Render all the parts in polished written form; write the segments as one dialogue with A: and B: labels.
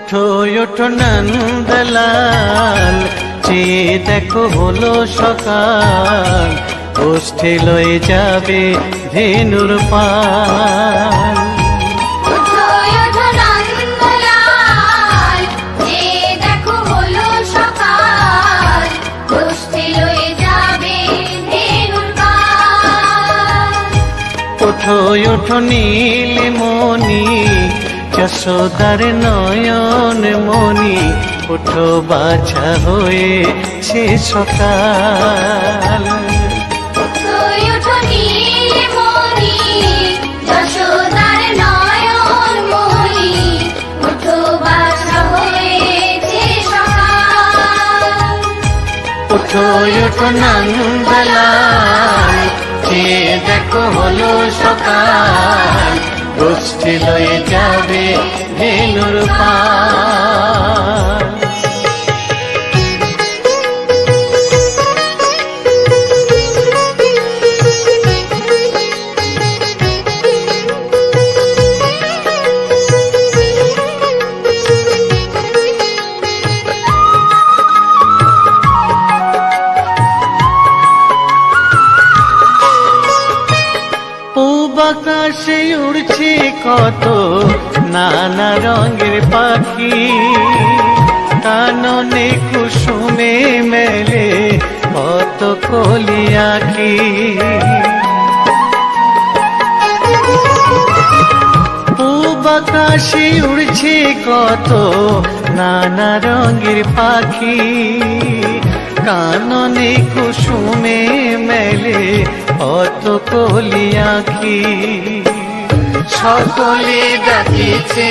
A: ওঠো ওঠো নন্দলাল, চেয়ে দেখো হলো সকাল, গোষ্ঠী লয়ে যাবে ধেনুর পাল। ওঠো ওঠো নীলমণি, যশোদার নয়ন মণি, ওঠো বাছা হয়েছে সকাল। ওঠো ওঠো নন্দলাল, চেয়ে দেখো হলো সকাল, গোষ্ঠী লয়ে যাবে ধেনুর পাল। আকাশে উড়ছে কত নানা রঙের পাখি, কাননে কুসুমে মেলে কত কলি আঁখি। পূব আকাশে উড়ছে কত নানা রঙের পাখি, কাননে কুসুমে মেলে কত কলি আঁখি। সকলে ডাকিছে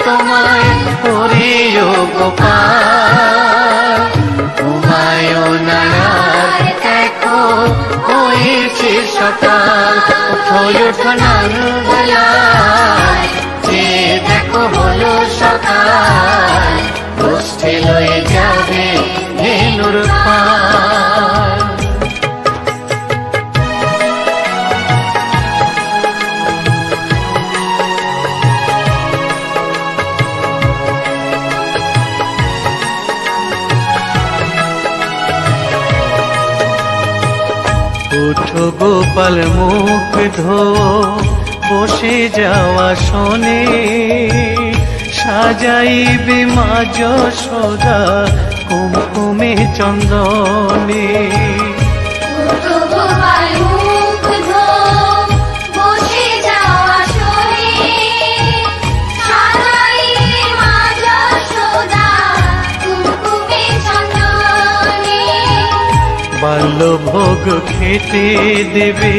A: তোমায় হরিও গোপাল, ঘুমায়ো না আর দেখো হয়েছে সকাল। ওঠো ওঠো নন্দলাল, চেয়ে দেখো হলো সকাল, গোষ্ঠী লয়ে যাবে ধেনুর পাল। ওঠো গোপাল মুখ ধো বসে যাওয়া শোনে, সাজাইবে মা যশোদা কুমকুমে চন্দনে। বাল্যভোগ খেতে দেবে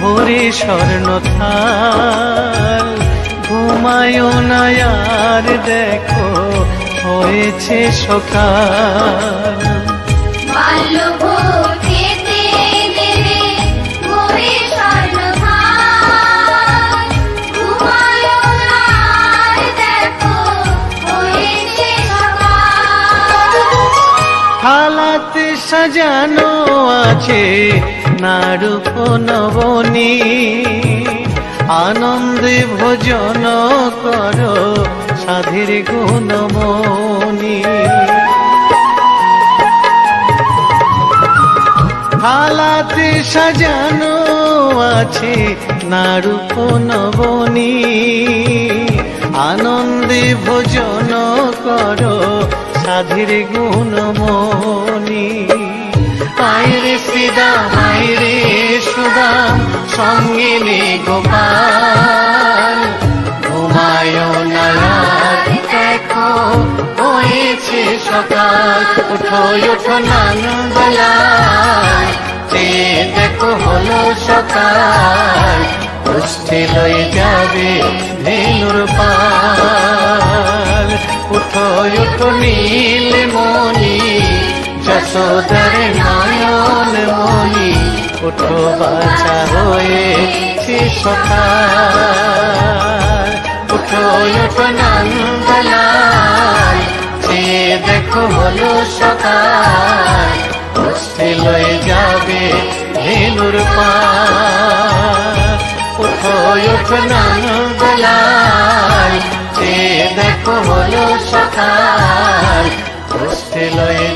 A: ভোরে স্বর্ণ থাল, ঘুমায়ো না আর দেখো হয়েছে সকাল।
B: বাল্যভোগ খেতে দেবে ভোরে স্বর্ণ থাল, ঘুমায়ো না আর দেখো হয়েছে সকাল।
A: থালাতে সাজানো আছে নারূপ নবনী, আনন্দে ভোজন করো সাধের গুণমণি। থালাতে সাজানো আছে নারূপ নবনী, আনন্দে ভোজন করো সাধের গুণমণি। আইরে শ্রীদাম আইরে সুদাম সঙ্গে নে গোপাল, ঘুমায়ো না আর দেখো হয়েছে সকাল। ওঠো ওঠো নন্দলাল, চেয়ে দেখো হলো সকাল, গোষ্ঠী লয়ে যাবে ধেনুর পাল। ওঠো ওঠো নীলমণি, যশোদার নয়ন মণি, ওঠো বাছা হয়েছে সকাল। ওঠো ওঠো নন্দলাল, চেয়ে দেখো হলো সকাল, গোষ্ঠী লয়ে যাবে ধেনুর পাল। ওঠো ওঠো নন্দলাল, চেয়ে দেখো হলো সকাল গোষ্ঠী লয়ে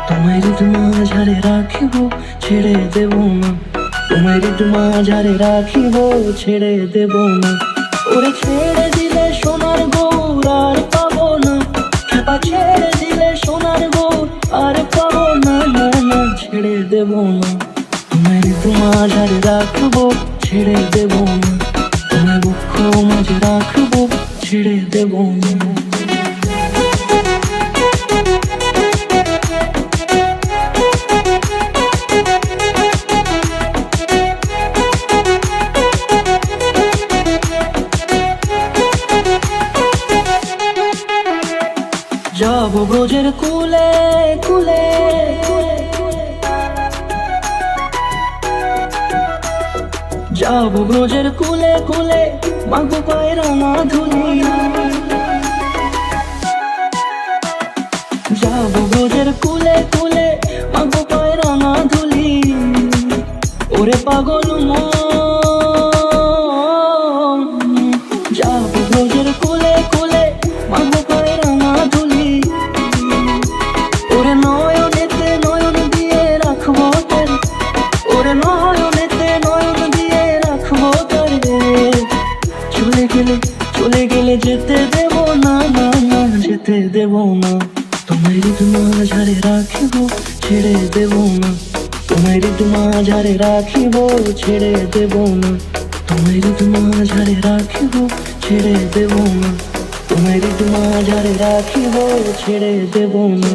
C: তোমার মাঝারে রাখিব ছেড়ে দেব না, তোমার মাঝারে রাখিব ছেড়ে দেব না। ওরে ছেড়ে দিলে সোনার গৌর আর পাবো না, খেপা ছেড়ে দিলে সোনার গৌর আর পাবো না, না না ছেড়ে দেব না। তোমার মাঝারে রাখবো ছেড়ে দেব না, তোমার বুক মাঝে রাখবো ছেড়ে দেব না। যাব ব্রজের কুলে কুলে, যাব ব্রজের কুলে কুলে, মাগো পায়ের রাঙা ধুলি। যাব ব্রজের কুলে কুলে, মাগো পায়ের রাঙা ধুলি। ওরে পাগল মন, যাব ব্রজের কুলে কুলে, মাগো পায়ের রাঙা ধুলি। ওরে নয়নেতে নয়ন দিয়ে রাখবো তারে, ওরে নয়নেতে নয়ন দিয়ে রাখবো তারে। চলে গেলে চলে গেলে যেতে দেব না, না না যেতে দেব না। তোমার মাঝারে রাখিব ছেড়ে দেব না, তোমার মাঝারে রাখিব ছেড়ে দেব না। তোমার মাঝারে রাখিব ছেড়ে দেব না, তোমার মাঝারে রাখিব ছেড়ে দেব না।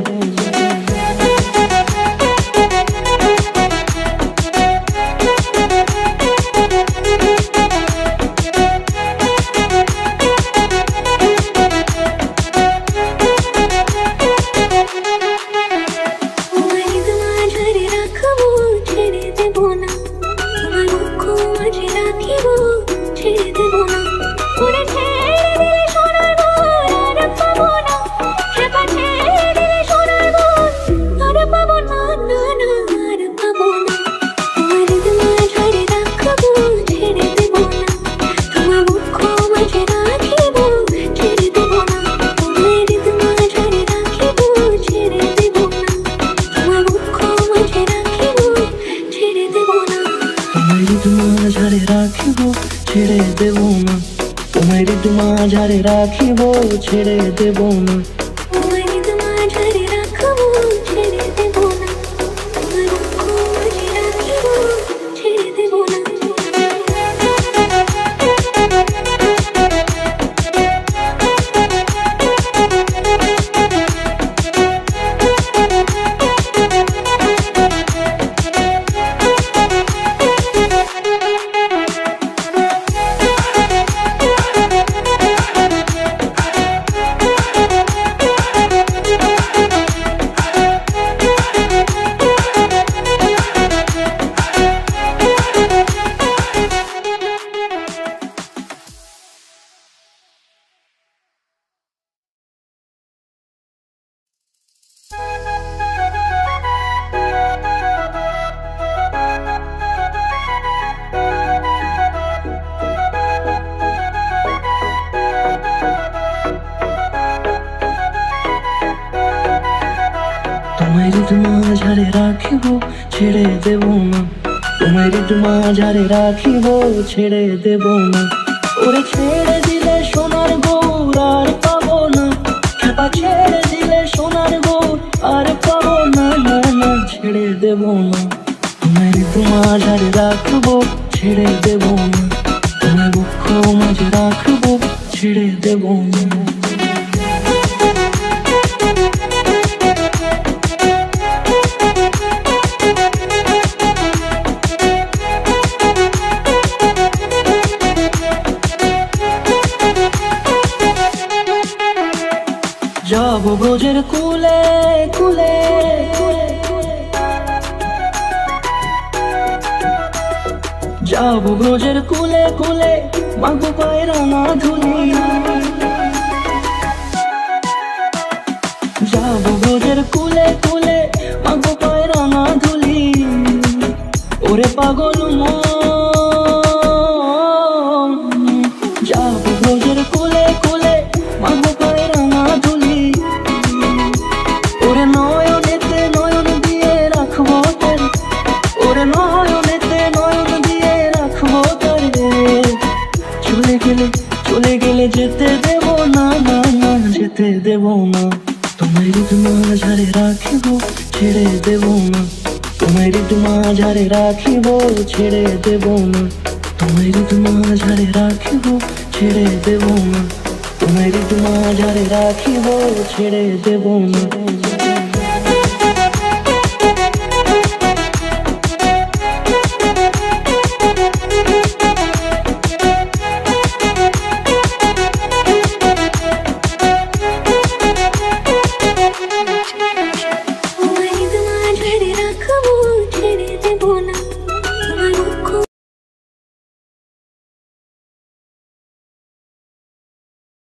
C: মাঝারে রাখিব ছেড়ে দেব না, তোমার মাঝারে রাখিব ছেড়ে দেব না। মাঝারে রাখিব ছেড়ে দেব না, তোমার মাঝারে রাখিব ছেড়ে দেব না। ওরে ছেড়ে দিলে সোনার গৌর আর পাবো না, খেপা ছেড়ে দিলে সোনার গৌর আর পাবো না, না না ছেড়ে দেব না। তোমার মাঝারে রাখবো ছেড়ে দেব না, তোমার বুক মাঝে রাখবো ছেড়ে দেব না। যাব ব্রজের কুলে কুলে, যাব ব্রজের কুলে কুলে, মাগো পায়ের রাঙা ধুলি। যাবো ব্রজের কুলে কুলে মাগো পায় রাঙা ধুলি ওরে পাগল মন যাবো ব্রজের কুলে কুলে মাগো পায় রাঙা ধুলি ওরে নয়নেতে নয়ন দিয়ে রাখবো তারে ওরে নয়নেতে নয়ন দিয়ে রাখবো তারে চলে গেলে যেতে দেব না না না যেতে দেব না তোমায় হৃদ মাঝারে রাখিব ছেড়ে দেব না তোমায় হৃদ মাঝারে রাখিব ছেড়ে দেব না তোমায় হৃদ মাঝারে রাখিব ছেড়ে দেব না তোমায় হৃদ মাঝারে রাখিব ছেড়ে দেব না